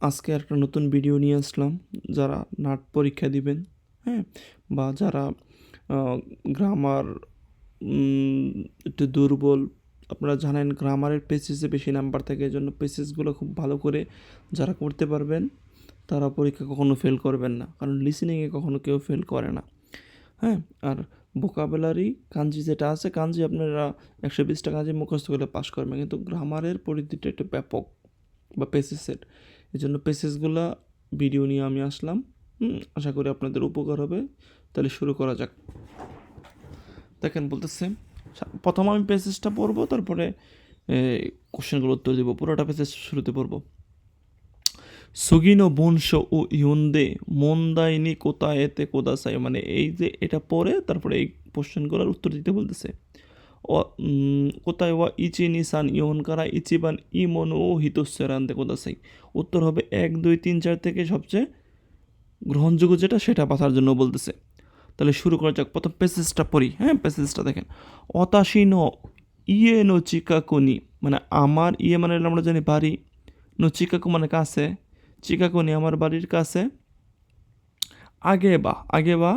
আজকে একটা নতুন ভিডিও নিয়ে আসলাম। যারা নাট পরীক্ষা দিবেন, হ্যাঁ? বা যারা গ্রামার একটু দুর্বল, আপনারা জানেন গ্রামারের পেসেজে বেশি নাম্বার থাকে, এজন্য পেসেজগুলো খুব ভালো করে যারা করতে পারবেন তারা পরীক্ষা কখনো ফেল করবেন না, কারণ লিসেনিংয়ে কখনো কেউ ফেল করে না, হ্যাঁ? আর ভোকাবুলারি কাঞ্জি যেটা আছে, কাঞ্জি আপনারা 120টা কাঞ্জি মুখস্থ করলে পাস করবেন, কিন্তু গ্রামারের পরিধিটা একটু ব্যাপক বা পেসেসের, এই জন্য পেসেসগুলা ভিডিও নিয়ে আমি আসলাম। আশা করি আপনাদের উপকার হবে। তাহলে শুরু করা যাক। দেখেন বলতেছে, প্রথম আমি পেসেজটা পড়বো, তারপরে কোশ্চেনগুলো উত্তর দেবো। পুরোটা পেসেজ শুরুতে পড়বো। সুগিনো বংশ ও ইয়ন্দে মন্দাইনি কোতায়েতে কোদাসাই, মানে এই যে এটা পড়ে তারপরে এই কোশ্চেনগুলোর উত্তর দিতে বলতেছে। কোথায় ওয়া ইচি নিসান ইয়ন কারা ইচিবান ইমনো হিতোসেরান্তে কোদাসাই। উত্তর হবে 1, 2, 3, 4 থেকে সবচেয়ে গ্রহণযোগ্য যেটা সেটা বাছার জন্য বলতেছে। তাহলে শুরু করা যাক। প্রথম প্যাসেজটা পড়ি, হ্যাঁ? প্যাসেজটা দেখেন। অতাশিনো ইয়ে নো চিকাকুনি, মানে আমার, ইয়ে মানে আমরা জানি বাড়ি, নো চিকাকু মানে কাছে, চিকাকুনি আমার বাড়ির কাছে। আগে বা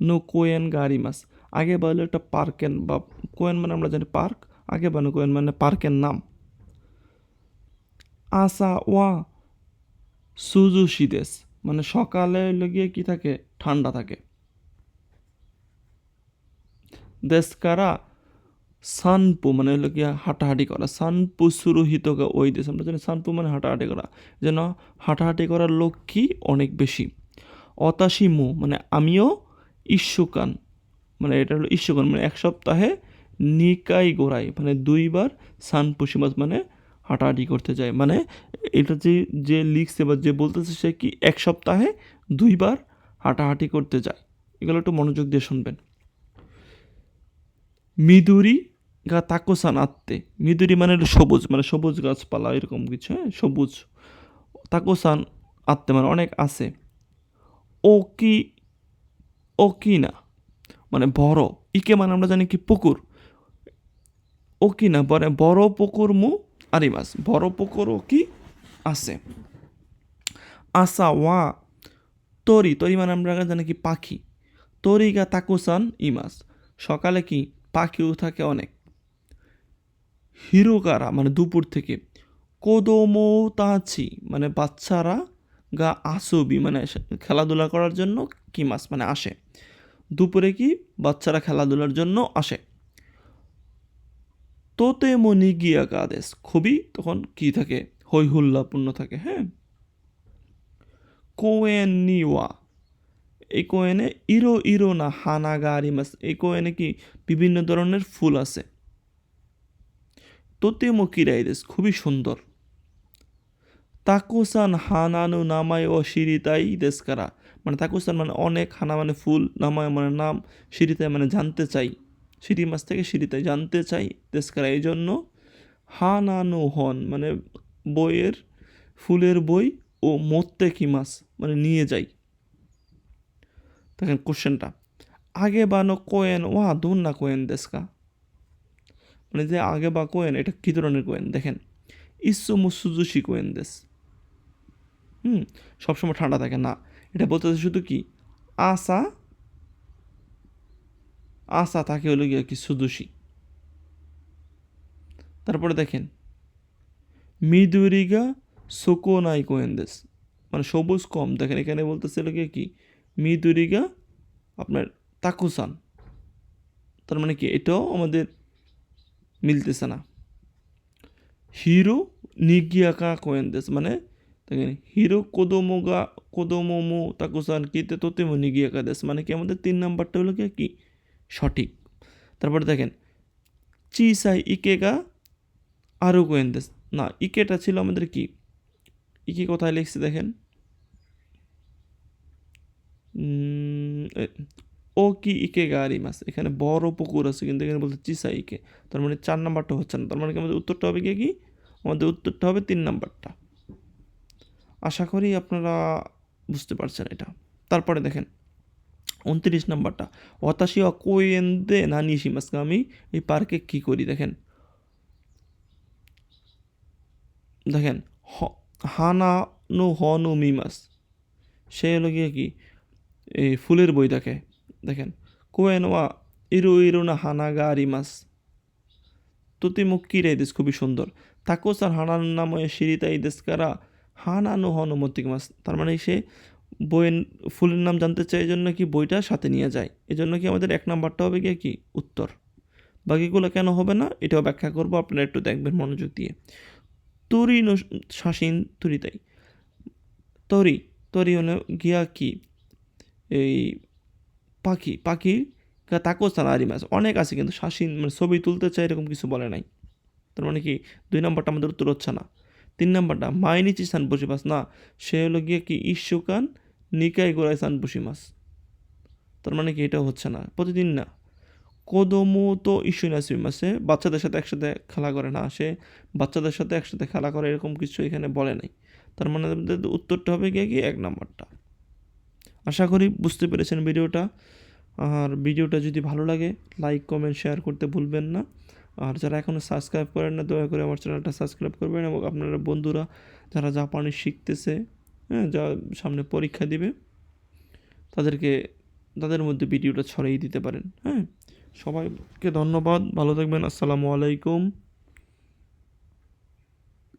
নো কোয়েন গাড়ি মাস, আগে বা হলো একটা পার্কের, বা কোয়েন মানে আমরা জানি পার্ক, আগে বা নো কোয়েন মানে পার্কের নাম। আসা ওয়া সুজুশি দেশ, মানে সকালে গিয়ে কি থাকে, ঠান্ডা থাকে। দেশকারা সানপু মানে হলো গিয়ে হাঁটাহাঁটি করা, সানপু সুরোহিত ওই দেশ, আমরা জানি সানপু মানে হাঁটাহাঁটি করা, যেন হাঁটাহাঁটি করার লোক কি অনেক বেশি। অতাশিমু মানে আমিও, ইস্যুকান মানে এটা হলো ইস্যুকান মানে 1 সপ্তাহে, নিকাই গোড়াই মানে 2 বার, সানপুসিমাস মানে হাঁটাহাঁটি করতে যায়। মানে এটা যে লিখছে বা যে বলতেছে সে কি 1 সপ্তাহে 2 বার হাঁটাহাঁটি করতে যায়। এগুলো একটু মনোযোগ দিয়ে শুনবেন। মিদুরি গা তাকোসান আত্মে, মিদুরি মানে হলো সবুজ, মানে সবুজ গাছপালা এরকম কিছু, হ্যাঁ? সবুজ। তাকোসান আত্মে মানে অনেক আছে। ওকি ওকি না মানে বড়, ইকে মানে আমরা জানি কি পুকুর, ওকি না মানে বড় পুকুর মু আরিমাস, বড় পুকুরও কি আছে। আসা ওয়া তরি, তরি মানে আমরা জানি কি পাখি, তরি গা তাকুসান ইমাস, সকালে কি পাখিও থাকে অনেক। হিরোকারা মানে দুপুর থেকে, কোদোমো তাচি মানে বাচ্চারা, গা আসবি মানে খেলাধুলা করার জন্য, কি মাস মানে আসে। দুপুরে কি বাচ্চারা খেলাধুলার জন্য আসে। তোতে মনি গিয়া কাদেশ, খুবই তখন কি থাকে, হই হুল্লাপূর্ণ থাকে, হ্যাঁ? কোয়েন নিওয়া, এই কোয়েনে ইরো ইরো না হানাগা আরিমাস, এই কোয়েনে কি বিভিন্ন ধরনের ফুল আছে। তোতেমো কিরাইদেস খুবই সুন্দর। তাকুসান হানানু নামায় ও সিরিতাই দেশকারা, মানে তাকুসান মানে অনেক, হানা মানে ফুল, নামায় মানে নাম, সিরিতাই মানে জানতে চাই, সিরি মাস থেকে সিরিতাই জানতে চাই, দেশকারা এই জন্য। হানানু হন মানে বইয়ের, ফুলের বই, ও মোত্তে কি মাস মানে নিয়ে যাই। দেখেন কোশ্চেনটা, আগে বানো কোয়েন ওয়া দুন না কোয়েন দেশকা, মানে যে আগে বা কোয়েন এটা কী ধরনের কোয়েন। দেখেন ইসু মুসুজুশি কোয়েন দেশ, সবসময় ঠান্ডা থাকে না, এটা বলতেছে শুধু কি আসা, আসা থাকে হলো গিয়ে কি সুদুশি। তারপরে দেখেন মিদুরিগা সোকোনাই কোয়েন্দেস, মানে সবুজ কম। দেখেন এখানে বলতেছে হলো গিয়ে কি মিদুরিগা আপনার তাকুসান, তার মানে কি এটাও আমাদের মিলতেছে না। হিরো নিগিয়াকা কোয়েন্দেস মানে দেখেন হিরো কোদোমোগা কোদোমোমো তাকুসান কিতে তোতেমো নিগিয়াকা দেশ, মানে কি আমাদের 3 নাম্বারটা হলো কি সঠিক। তারপরে দেখেন চিসাই ইকেগা আরও কোয়েন্দেস, না ইকেটা ছিল আমাদের কি, ইকে কোথায় লিখছে দেখেন, ও কি ইকে গাড়ি মাছ, এখানে বড় পুকুর আছে কিন্তু এখানে বলতে চিসা ইকে, তার মানে 4 নাম্বারটা হচ্ছে না, তার মানে কি আমাদের উত্তরটা হবে কি, আমাদের উত্তরটা হবে 3 নাম্বারটা। আশা করি আপনারা বুঝতে পারছেন এটা। তারপরে দেখেন 29 নাম্বারটা, ওয়াতাশি ওয়া কোয়েন্দে নানি শিমাসকা, আমি এই পার্কে কী করি। দেখেন দেখেন হানা নু হ নু মি মাস, সে হলো গিয়ে কি এই ফুলের বই দেখে। দেখেন কোয়েন ওয়া ইরু ইরু না হানা গা আরিমাস, তুতি মুক্কি রে দিস, খুবই সুন্দর। তাকোস আর হানার নাম সিরিতাই দেশকারা হানা নু হনু মতিক মাস, তার মানে সে বইয়ের ফুলের নাম জানতে চায়, এই জন্য কি বইটা সাথে নিয়ে যায়। এই জন্য কি আমাদের 1 নাম্বারটা হবে গিয়ে কি উত্তর। বাকিগুলো কেন হবে না এটাও ব্যাখ্যা করব, আপনারা একটু দেখবেন মনোযোগ দিয়ে। তরি শাসিন তুরিতাই, তরি, তরি হলো গিয়া কি এই পাখি, পাখি তাকোস্তান আরি মাছ অনেক আছে, কিন্তু শাসিন মানে ছবি তুলতে চায় এরকম কিছু বলে নাই। তার মানে কি 2 নাম্বারটা আমাদের উত্তর হচ্ছে না। 3 নাম্বারটা মাইনিচি সান বসি মাছ, না সে হলো গিয়ে কি ইস্যুকান নিকাই গোড়ায় সান বসি মাছ, তার মানে কি এটাও হচ্ছে না। প্রতিদিন না কোদমো তো ইস্যু না মাসে বাচ্চাদের সাথে একসাথে খেলা করে না, সে বাচ্চাদের সাথে একসাথে খেলা করে এরকম কিছু এখানে বলে নাই। তার মানে আমাদের উত্তরটা হবে গিয়ে কি 1 নাম্বারটা। আশা করি বুঝতে পেরেছেন ভিডিওটা। আর ভিডিওটা যদি ভালো লাগে লাইক কমেন্ট শেয়ার করতে ভুলবেন না। আর যারা এখনও সাবস্ক্রাইব করেন না দয়া করে আমার চ্যানেলটা সাবস্ক্রাইব করবেন, এবং আপনারা বন্ধুরা যারা জাপানি শিখতেছে, হ্যাঁ, যা সামনে পরীক্ষা দিবে তাদেরকে, তাদের মধ্যে ভিডিওটা ছড়িয়ে দিতে পারেন। হ্যাঁ, সবাইকে ধন্যবাদ, ভালো থাকবেন, আসসালামু আলাইকুম।